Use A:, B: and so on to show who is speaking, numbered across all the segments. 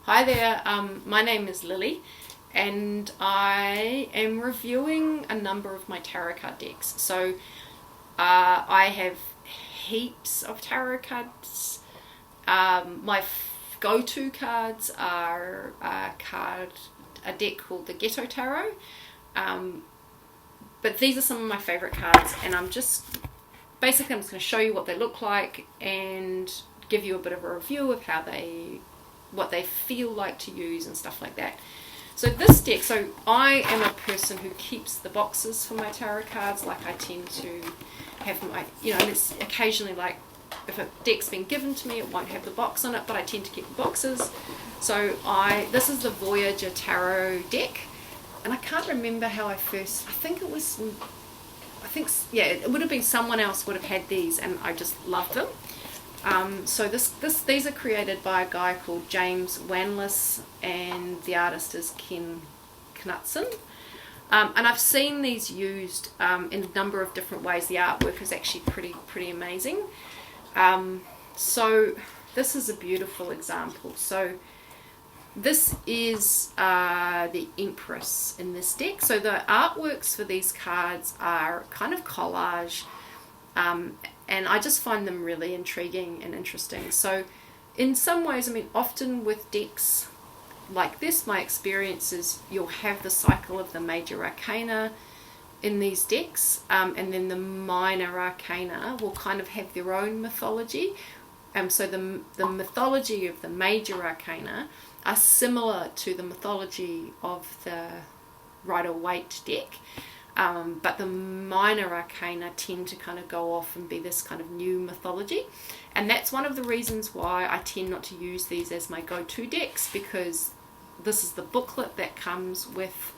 A: Hi there, my name is Lily and I am reviewing a number of my tarot card decks. So I have heaps of tarot cards. My go-to cards are a deck called the Ghetto Tarot. But these are some of my favorite cards, and I'm just going to show you what they look like and give you a bit of a review of what they feel like to use and stuff like that. So this deck, so I am a person who keeps the boxes for my tarot cards. Like I tend to have my, and it's occasionally like if a deck's been given to me, it won't have the box on it, but I tend to keep the boxes. So this is the Voyager tarot deck, and I can't remember how it would have been someone else would have had these, and I just loved them. So these are created by a guy called James Wanless, and the artist is Ken Knutson. And I've seen these used in a number of different ways. The artwork is actually pretty amazing. So this is a beautiful example. So this is the Empress in this deck. So the artworks for these cards are kind of collage, and I just find them really intriguing and interesting. So in some ways, often with decks like this, my experience is you'll have the cycle of the major arcana in these decks, and then the minor arcana will kind of have their own mythology. So the mythology of the major arcana are similar to the mythology of the Rider-Waite deck, but the minor arcana tend to kind of go off and be this kind of new mythology. And that's one of the reasons why I tend not to use these as my go-to decks, because this is the booklet that comes with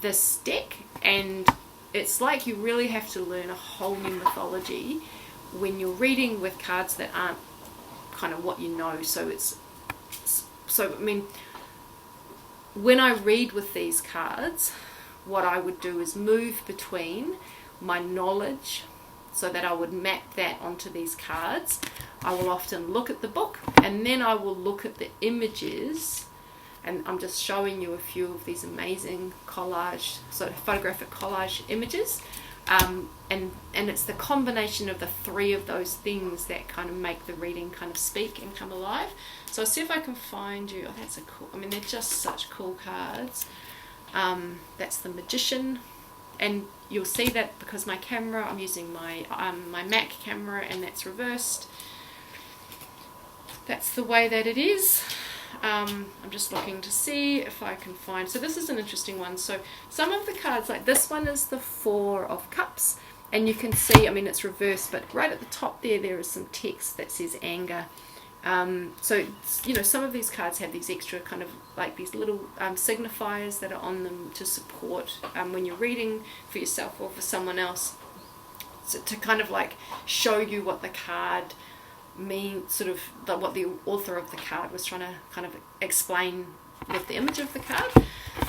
A: this deck, and it's like you really have to learn a whole new mythology when you're reading with cards that aren't kind of what you know. When I read with these cards, what I would do is move between my knowledge, so that I would map that onto these cards. I will often look at the book, and then I will look at the images, and I'm just showing you a few of these amazing collage, sort of photographic collage images, and it's the combination of the three of those things that kind of make the reading kind of speak and come alive. So I'll see if I can find you. Oh, that's a cool, they're just such cool cards. That's the Magician, and you'll see that because my camera, I'm using my Mac camera, and that's reversed. That's the way that it is. I'm just looking to see if I can find, so this is an interesting one. So some of the cards, like this one is the Four of Cups, and you can see, it's reversed, but right at the top there is some text that says anger. So some of these cards have these extra kind of like these little signifiers that are on them to support when you're reading for yourself or for someone else, so to kind of like show you what the card means, sort of what the author of the card was trying to kind of explain with the image of the card.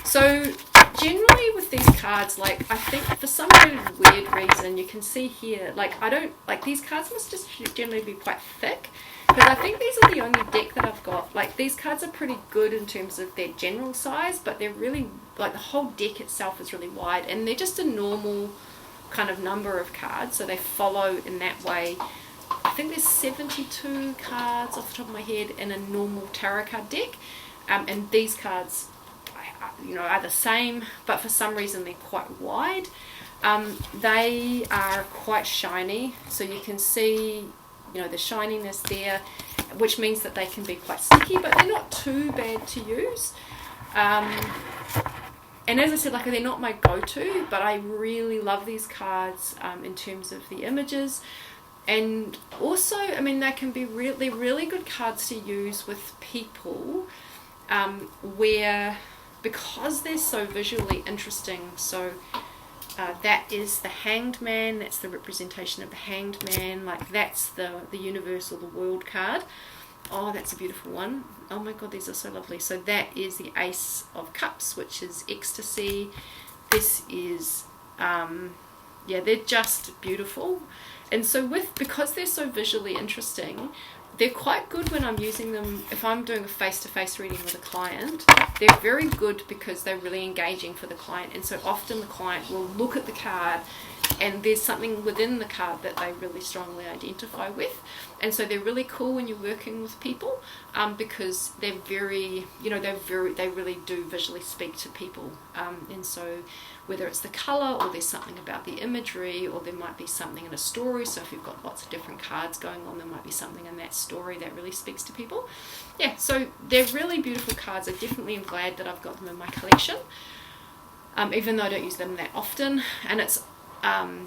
A: So generally with these cards, like I think for some weird reason, you can see here, like I don't like these cards must just generally be quite thick, because I think these are the only deck that I've got. Like these cards are pretty good in terms of their general size, but they're really, like the whole deck itself is really wide, and they're just a normal kind of number of cards, so they follow in that way. I think there's 72 cards off the top of my head in a normal tarot card deck, and these cards are the same, but for some reason they're quite wide. They are quite shiny, so you can see the shininess there, which means that they can be quite sticky, but they're not too bad to use. And as I said, like they're not my go-to, but I really love these cards in terms of the images. And also, they can be really good cards to use with people where, because they're so visually interesting. So that is the Hanged Man, that's the representation of the Hanged Man, like that's the universe or the world card. Oh, that's a beautiful one. Oh my god, these are so lovely. So that is the Ace of Cups, which is ecstasy. This is they're just beautiful. And so because they're so visually interesting, they're quite good when I'm using them. If I'm doing a face-to-face reading with a client, they're very good because they're really engaging for the client. And so often the client will look at the card and there's something within the card that they really strongly identify with. And so they're really cool when you're working with people, because they're very, they really do visually speak to people. And so whether it's the colour, or there's something about the imagery, or there might be something in a story. So if you've got lots of different cards going on, there might be something in that story that really speaks to people. Yeah, so they're really beautiful cards. I definitely am glad that I've got them in my collection, even though I don't use them that often. And it's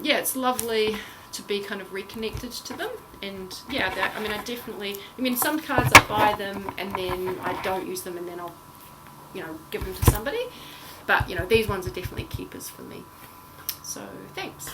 A: it's lovely to be kind of reconnected to them. And yeah, I mean some cards I buy them and then I don't use them and then I'll give them to somebody, but these ones are definitely keepers for me. So thanks.